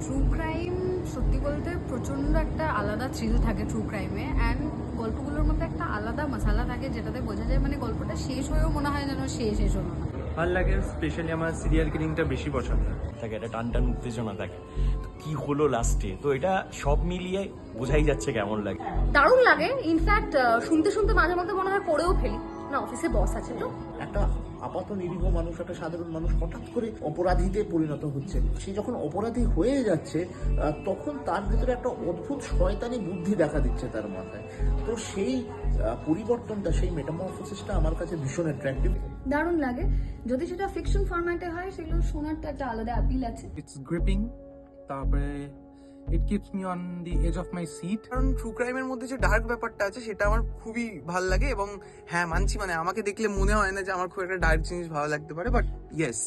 True crime সত্যি বলতে প্রচণ্ড একটা আলাদা থ্রিল থাকে ট্রু ক্রাইমে, অ্যান্ড গল্পগুলোর মধ্যে একটা আলাদা মশালা থাকে যেটাতে বোঝা যায় মানে গল্পটা শেষ হয়েও মনে হয় যেন শেষ হলো না। ভালো লাগে, স্পেশালি আমার সিরিয়াল কিলিংটা বেশি পছন্দ। থাকে একটা টান উত্তেজনা থাকে, তো কি হলো লাস্টে, তো এটা সব মিলিয়ে বোঝাই যাচ্ছে কেমন লাগে। দারুণ লাগে। ইনফ্যাক্ট শুনতে শুনতে মাঝে মধ্যে মনে হয় পড়েও ফেলি, না অফিসে বস আছে তো। একটা আপাত নিরীহ মানুষ, একটা সাধারণ মানুষ হঠাৎ করে অপরাধীতে পরিণত হচ্ছে। সে যখন অপরাধী হয়ে যাচ্ছে তখন তার ভিতরে একটা অদ্ভুত শয়তানি বুদ্ধি দেখা দিচ্ছে তার মাথায়। তো সেই পরিবর্তনটা, সেই মেটামরফোসিসটা আমার কাছে ভীষণ অ্যাট্রাক্টিভ। দারুণ লাগে। যদি সেটা ফিকশন ফরম্যাটে হয় সেগুলো শোনার তো একটা আলাদা অ্যাপিল আছে। ইটস গ্রিপিং, তারপরে it keeps me on the edge of my seat. কারণ ট্রু ক্রাইমের মধ্যে যে ডার্ক ব্যাপারটা আছে সেটা আমার খুবই ভালো লাগে, এবং হ্যাঁ মানছি, মানে আমাকে দেখলে মনে হয় না যে আমার খুব একটা ডার্ক জিনিস ভালো লাগতে পারে, বাট ইয়েস